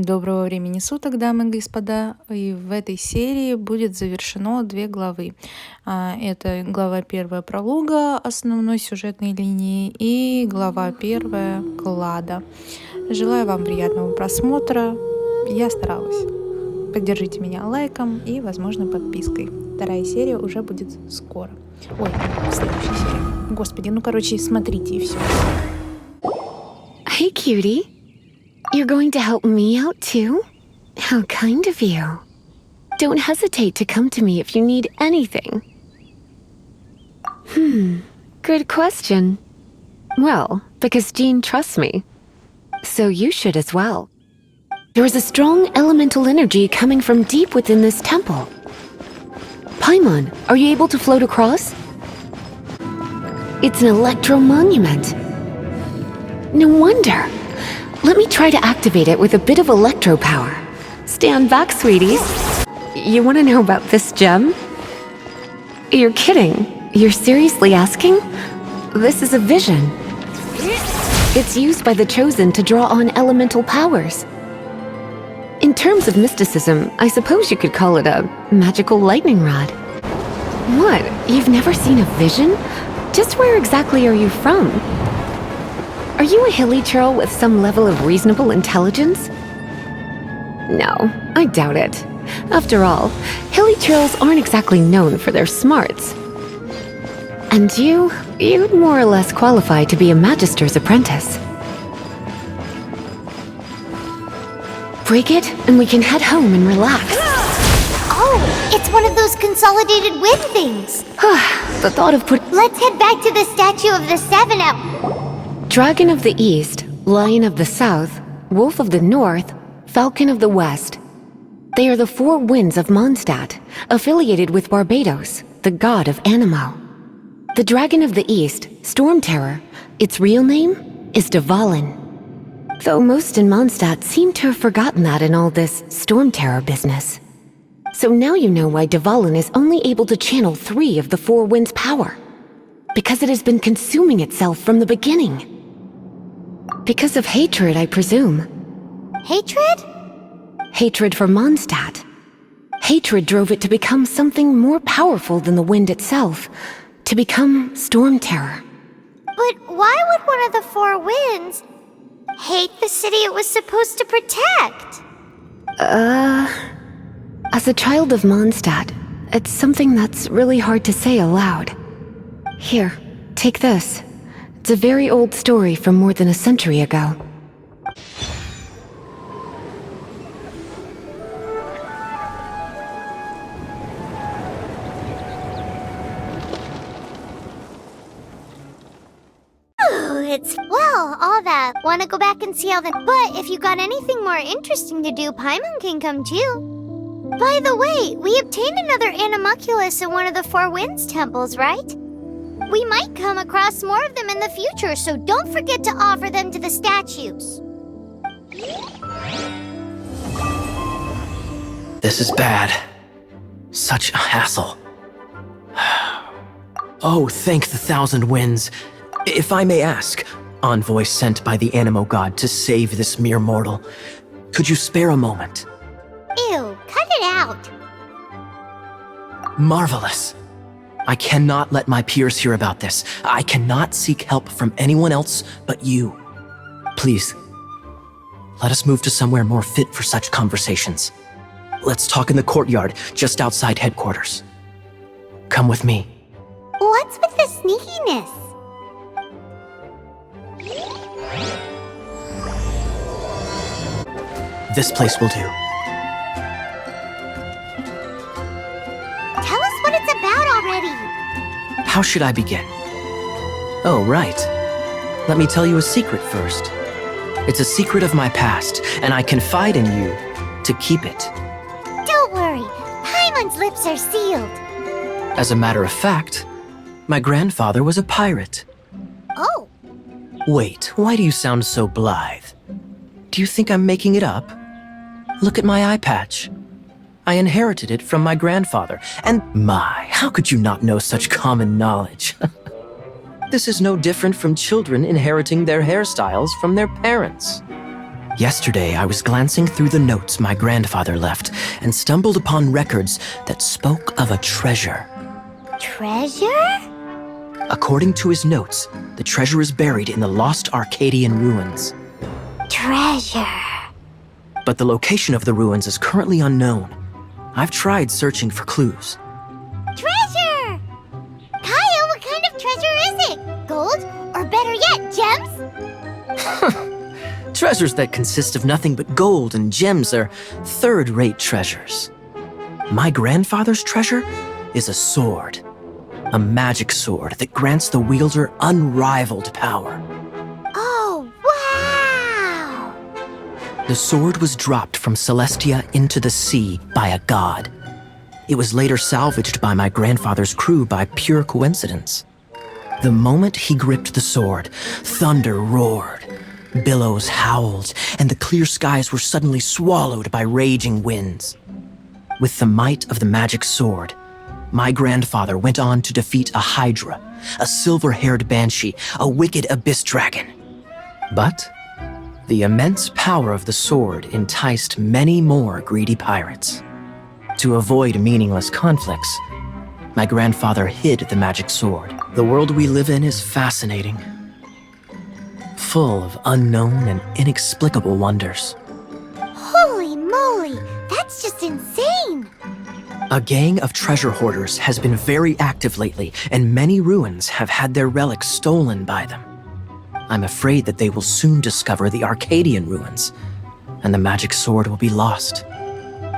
Доброго времени суток, дамы и господа. И в этой серии будет завершено 2 главы. Это глава 1 пролога основной сюжетной линии и глава 1 клада. Желаю вам приятного просмотра. Я старалась. Поддержите меня лайком и, возможно, подпиской. 2 серия уже будет скоро. Ой, в следующей серии. Господи, смотрите и все. Hey, cutie. You're going to help me out too? How kind of you. Don't hesitate to come to me if you need anything. Good question. Well, because Jean trusts me. So you should as well. There is a strong elemental energy coming from deep within this temple. Paimon, are you able to float across? It's an electro monument. No wonder. Let me try to activate it with a bit of electro power. Stand back, sweeties. You want to know about this gem? You're kidding. You're seriously asking? This is a vision. It's used by the Chosen to draw on elemental powers. In terms of mysticism, I suppose you could call it a magical lightning rod. What? You've never seen a vision? Just where exactly are you from? Are you a hilly churl with some level of reasonable intelligence? No, I doubt it. After all, hilly churls aren't exactly known for their smarts. And you'd more or less qualify to be a magister's apprentice. Break it, and we can head home and relax. Oh, it's one of those consolidated wind things. The thought of Let's head back to the statue of the Seven Dragon of the East, Lion of the South, Wolf of the North, Falcon of the West. They are the 4 winds of Mondstadt, affiliated with Barbados, the god of Anemo. The Dragon of the East, Storm Terror, its real name is Dvalin. Though most in Mondstadt seem to have forgotten that in all this Storm Terror business. So now you know why Dvalin is only able to channel 3 of the 4 winds' power. Because it has been consuming itself from the beginning. Because of hatred, I presume. Hatred? Hatred for Mondstadt. Hatred drove it to become something more powerful than the wind itself. To become Storm Terror. But why would one of the 4 winds hate the city it was supposed to protect? As a child of Mondstadt, it's something that's really hard to say aloud. Here, take this. It's a very old story from more than a century ago. All that. Wanna go back and see how But if you got anything more interesting to do, Paimon can come too. By the way, we obtained another animalculus in one of the 4 winds temples, right? We might come across more of them in the future, so don't forget to offer them to the statues. This is bad. Such a hassle. Oh, thank the 1,000 winds. If I may ask, envoy sent by the Anemo god to save this mere mortal, could you spare a moment? Ew, cut it out. Marvelous. I cannot let my peers hear about this. I cannot seek help from anyone else but you. Please, let us move to somewhere more fit for such conversations. Let's talk in the courtyard just outside headquarters. Come with me. What's with the sneakiness? This place will do. Tell us what it's about already. How should I begin? Oh, right. Let me tell you a secret first. It's a secret of my past, and I confide in you to keep it. Don't worry. Paimon's lips are sealed. As a matter of fact, my grandfather was a pirate. Oh. Wait, why do you sound so blithe? Do you think I'm making it up? Look at my eye patch. I inherited it from my grandfather, and how could you not know such common knowledge? This is no different from children inheriting their hairstyles from their parents. Yesterday, I was glancing through the notes my grandfather left and stumbled upon records that spoke of a treasure. Treasure? According to his notes, the treasure is buried in the lost Arcadian ruins. Treasure. But the location of the ruins is currently unknown. I've tried searching for clues. Treasure! Kyle, what kind of treasure is it? Gold? Or better yet, gems? Treasures that consist of nothing but gold and gems are third-rate treasures. My grandfather's treasure is a sword. A magic sword that grants the wielder unrivaled power. Oh, wow! The sword was dropped from Celestia into the sea by a god. It was later salvaged by my grandfather's crew by pure coincidence. The moment he gripped the sword, thunder roared, billows howled, and the clear skies were suddenly swallowed by raging winds. With the might of the magic sword, my grandfather went on to defeat a hydra, a silver-haired banshee, a wicked abyss dragon. But the immense power of the sword enticed many more greedy pirates. To avoid meaningless conflicts, my grandfather hid the magic sword. The world we live in is fascinating, full of unknown and inexplicable wonders. Holy moly, that's just insane! A gang of treasure hoarders has been very active lately, and many ruins have had their relics stolen by them. I'm afraid that they will soon discover the Arcadian ruins, and the magic sword will be lost.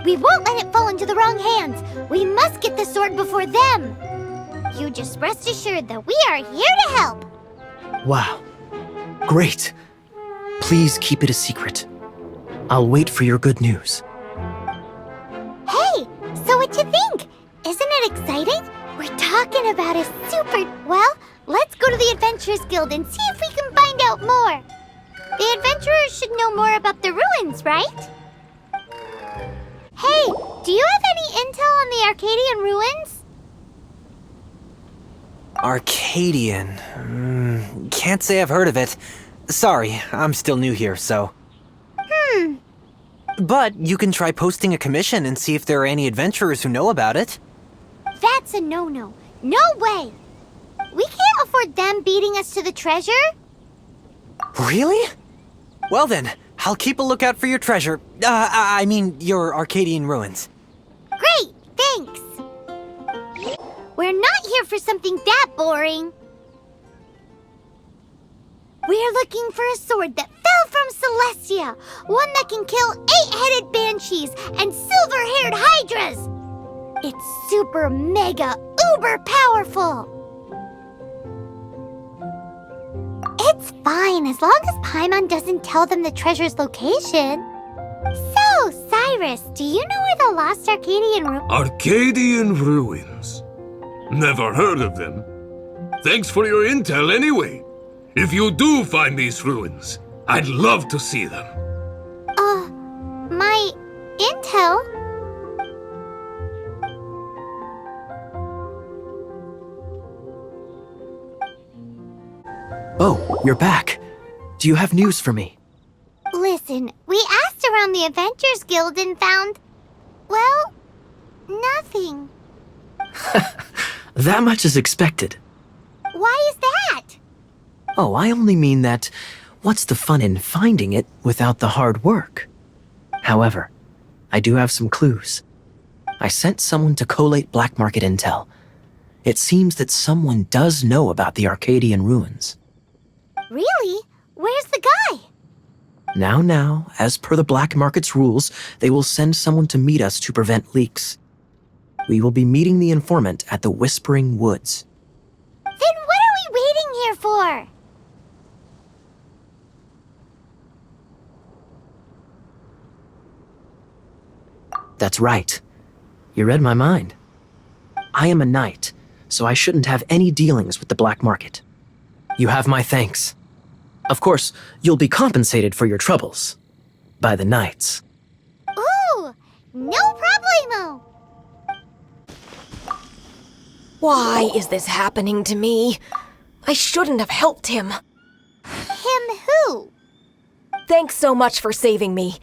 We won't let it fall into the wrong hands. We must get the sword before them. You just rest assured that we are here to help. Wow. Great. Please keep it a secret. I'll wait for your good news. Hey, so what you think? Isn't it exciting? We're talking about a super... Well, let's go to the Adventurers Guild and see if we can find out more. The adventurers should know more about the ruins, right? Hey, do you have any intel on the Arcadian ruins? Arcadian? Can't say I've heard of it. Sorry, I'm still new here, so... But you can try posting a commission and see if there are any adventurers who know about it. That's a no-no. No way! We can't afford them beating us to the treasure. Really? Well then, I'll keep a lookout for your treasure. I mean, your Arcadian ruins. Great, thanks. We're not here for something that boring. We're looking for a sword that fell from Celestia. One that can kill 8-headed banshees and silver-haired hydras. It's super mega uber powerful. It's fine as long as Paimon doesn't tell them the treasure's location. So, Cyrus, do you know where the lost Arcadian Arcadian ruins? Never heard of them. Thanks for your intel anyway. If you do find these ruins, I'd love to see them. My intel? Oh, you're back. Do you have news for me? Listen, we asked around the Adventurers Guild and found, well, nothing. That much is expected. Why is that? Oh, I only mean that what's the fun in finding it without the hard work? However, I do have some clues. I sent someone to collate black market intel. It seems that someone does know about the Arcadian ruins. Really? Where's the guy? Now, as per the black market's rules, they will send someone to meet us to prevent leaks. We will be meeting the informant at the Whispering Woods. Then what are we waiting here for? That's right. You read my mind. I am a knight, so I shouldn't have any dealings with the black market. You have my thanks. Of course, you'll be compensated for your troubles. By the knights. Ooh, no problemo. Why is this happening to me? I shouldn't have helped him. Him who? Thanks so much for saving me.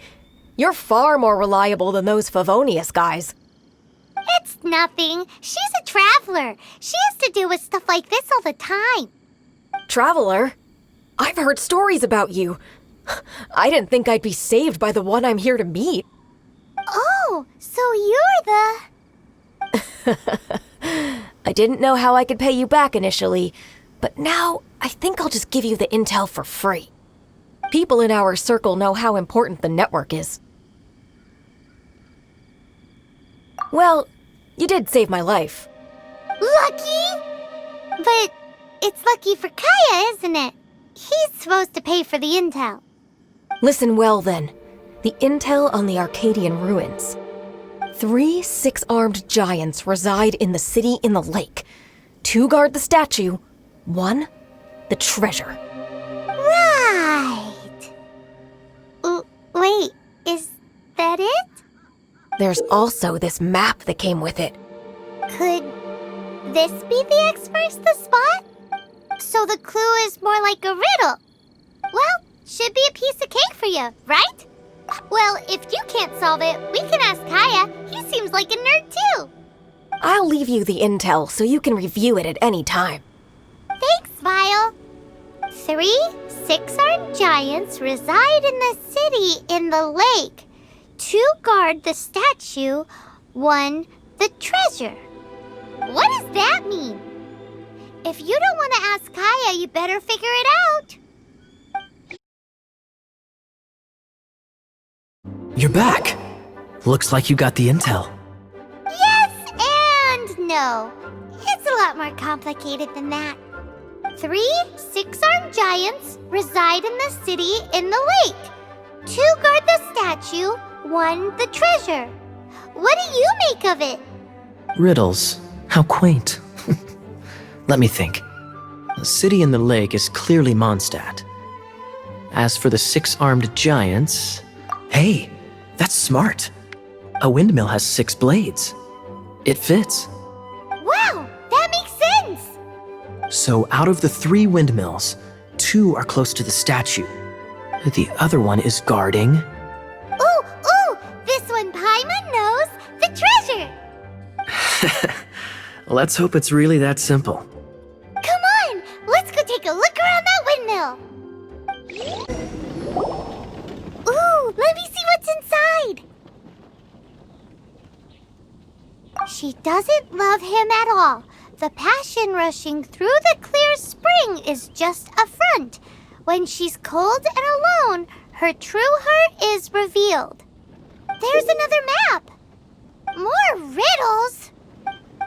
You're far more reliable than those Favonius guys. It's nothing. She's a traveler. She has to deal with stuff like this all the time. Traveler? I've heard stories about you. I didn't think I'd be saved by the one I'm here to meet. Oh, so you're the... I didn't know how I could pay you back initially, but now I think I'll just give you the intel for free. People in our circle know how important the network is. Well, you did save my life. Lucky? But it's lucky for Kaya, isn't it? He's supposed to pay for the intel. Listen well then. The intel on the Arcadian ruins. 3 6-armed giants reside in the city in the lake. 2 guard the statue, 1 the treasure. Right. Wait, is that it? There's also this map that came with it. Could this be the X marks the spot? So the clue is more like a riddle. Well, should be a piece of cake for you, right? Well, if you can't solve it, we can ask Kaya. He seems like a nerd too. I'll leave you the intel so you can review it at any time. Thanks, Vile. 3 6-armed giants reside in the city in the lake. 2 guard the statue, 1 the treasure. What does that mean? If you don't want to ask Kaya, you better figure it out. You're back. Looks like you got the intel. Yes and no. It's a lot more complicated than that. 3 6-armed giants reside in the city in the lake. 2 guard the statue, 1 the treasure. What do you make of it? Riddles. How quaint. Let me think. The city in the lake is clearly Mondstadt. As for the 6-armed giants... Hey, that's smart. A windmill has 6 blades. It fits. Wow, that makes sense. So out of the 3 windmills, 2 are close to the statue. The other one is guarding... Ooh, this one Paimon knows. The treasure. Let's hope it's really that simple. Come on, let's go take a look around that windmill. Ooh, let me see what's inside. She doesn't love him at all. The passion rushing through the clear spring is just a front. When she's cold and alone, her true heart is revealed. There's another map. More riddles?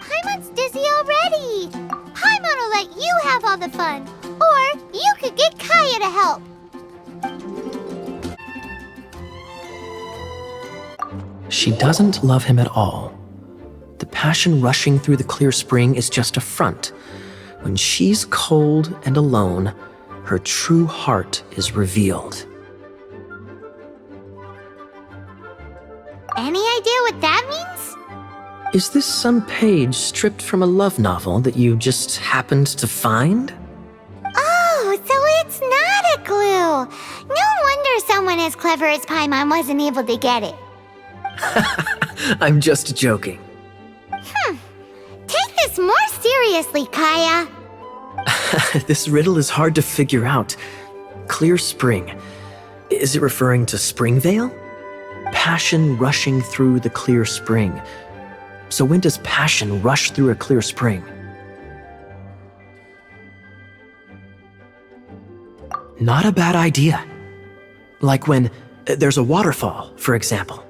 Paimon's dizzy already. Paimon will let you have all the fun. Or you could get Kaya to help. She doesn't love him at all. The passion rushing through the clear spring is just a front. When she's cold and alone, her true heart is revealed. Any idea what that means? Is this some page stripped from a love novel that you just happened to find? Oh, so it's not a clue. No wonder someone as clever as Paimon wasn't able to get it. I'm just joking. Take this more seriously, Kaya. This riddle is hard to figure out. Clear spring. Is it referring to Springvale? Passion rushing through the clear spring. So when does passion rush through a clear spring? Not a bad idea. Like when there's a waterfall, for example.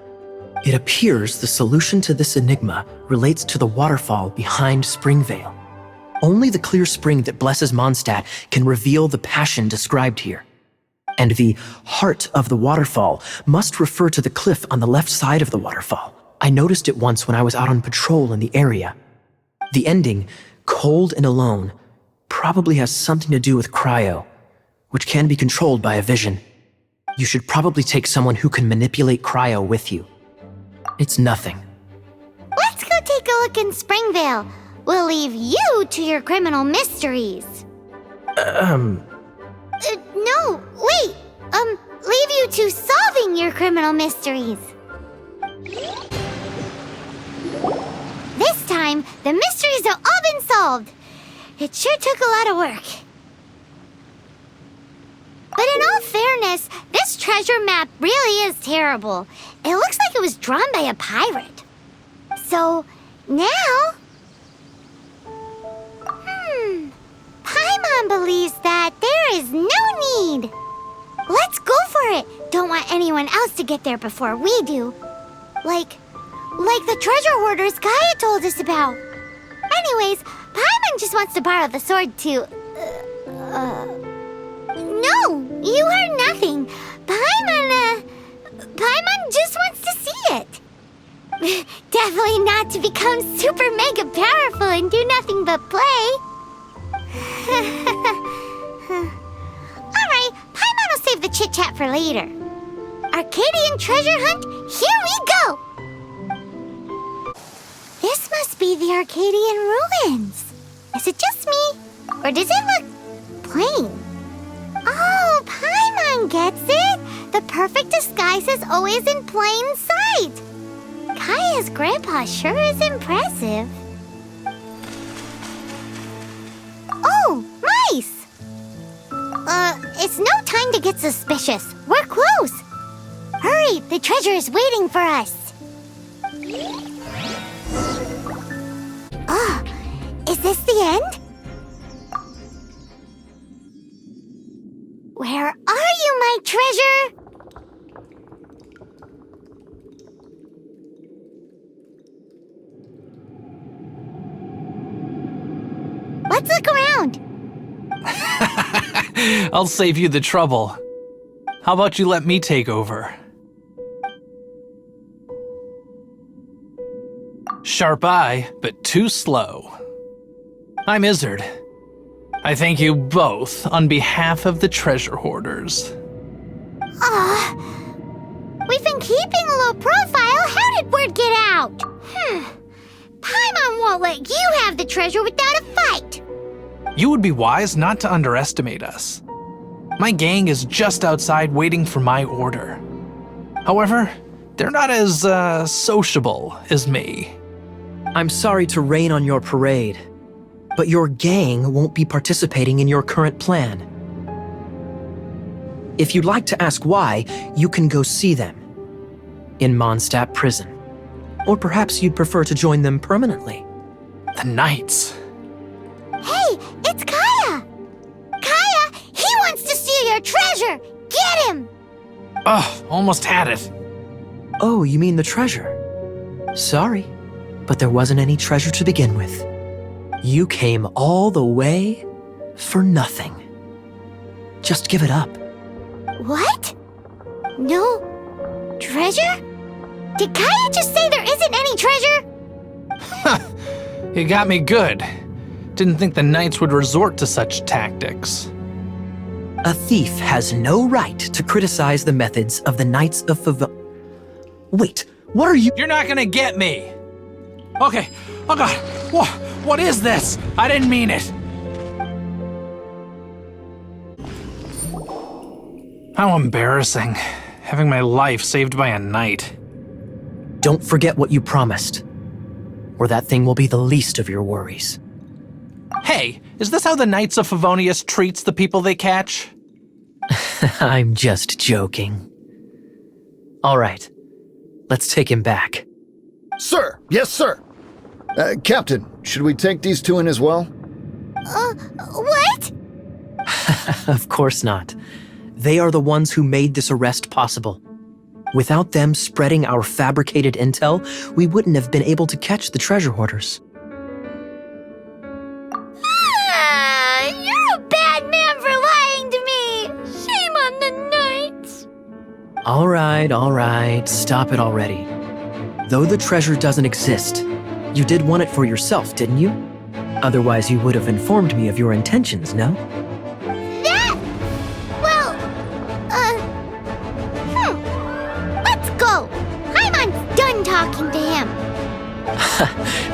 It appears the solution to this enigma relates to the waterfall behind Springvale. Only the clear spring that blesses Mondstadt can reveal the passion described here. And the heart of the waterfall must refer to the cliff on the left side of the waterfall. I noticed it once when I was out on patrol in the area. The ending, cold and alone, probably has something to do with cryo, which can be controlled by a vision. You should probably take someone who can manipulate cryo with you. It's nothing. Let's go take a look in Springvale. We'll leave you to your criminal mysteries. Um, No, wait. leave you to solving your criminal mysteries. This time, the mysteries have all been solved. It sure took a lot of work. But in all fairness, this treasure map really is terrible. It looks like it was drawn by a pirate. So, now... Paimon believes that there is no need. Let's go for it. Don't want anyone else to get there before we do. Like the treasure hoarders Gaia told us about. Anyways, Paimon just wants to borrow the sword to... No, you heard nothing. Paimon just wants to see it. Definitely not to become super mega powerful and do nothing but play. Alright, Paimon will save the chit-chat for later. Arcadian treasure hunt, here we go! This must be the Arcadian ruins. Is it just me? Or does it look plain? Oh, Paimon gets it! The perfect disguise is always in plain sight. Kaya's grandpa sure is impressive. Oh, mice! It's no time to get suspicious. We're close. Hurry, the treasure is waiting for us. Oh, is this the end? Where are you, my treasure? Let's look around. I'll save you the trouble. How about you let me take over? Sharp eye, but too slow. I'm Izzard. I thank you both on behalf of the treasure hoarders. We've been keeping a low profile. How did word get out? Paimon won't let you have the treasure without a fight. You would be wise not to underestimate us. My gang is just outside waiting for my order. However, they're not as, sociable as me. I'm sorry to rain on your parade, but your gang won't be participating in your current plan. If you'd like to ask why, you can go see them in Mondstadt prison. Or perhaps you'd prefer to join them permanently. The Knights. Hey, it's Kaya! Kaya, he wants to steal your treasure! Get him! Ugh, almost had it. Oh, you mean the treasure? Sorry, but there wasn't any treasure to begin with. You came all the way for nothing. Just give it up. What? No treasure? Did Kaya just say there isn't any treasure? You got me good. Didn't think the Knights would resort to such tactics. A thief has no right to criticize the methods of the Knights of Wait, what are you— You're not gonna get me! Okay, oh god, what is this? I didn't mean it. How embarrassing, having my life saved by a knight. Don't forget what you promised, or that thing will be the least of your worries. Hey, is this how the Knights of Favonius treats the people they catch? I'm just joking. All right, let's take him back. Sir, yes, sir. Captain, should we take these two in as well? What? Of course not. They are the ones who made this arrest possible. Without them spreading our fabricated intel, we wouldn't have been able to catch the treasure hoarders. You're a bad man for lying to me! Shame on the Knights! All right, stop it already. Though the treasure doesn't exist, you did want it for yourself, didn't you? Otherwise, you would have informed me of your intentions, no? Let's go! Paimon's done talking to him.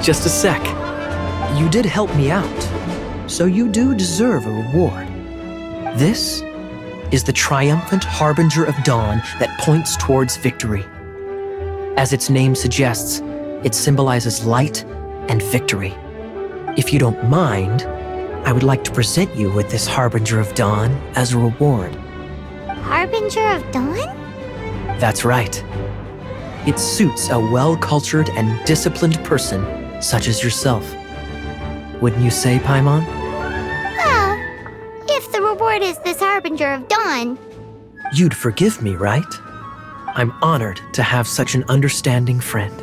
Just a sec. You did help me out, so you do deserve a reward. This is the triumphant harbinger of dawn that points towards victory. As its name suggests, it symbolizes light and victory. If you don't mind, I would like to present you with this harbinger of dawn as a reward. Harbinger of Dawn? That's right. It suits a well-cultured and disciplined person such as yourself. Wouldn't you say, Paimon? Well, if the reward is this Harbinger of Dawn. You'd forgive me, right? I'm honored to have such an understanding friend.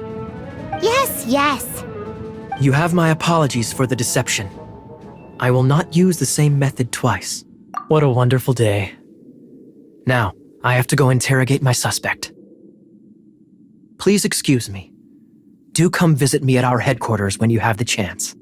Yes, yes. You have my apologies for the deception. I will not use the same method twice. What a wonderful day. Now, I have to go interrogate my suspect. Please excuse me. Do come visit me at our headquarters when you have the chance.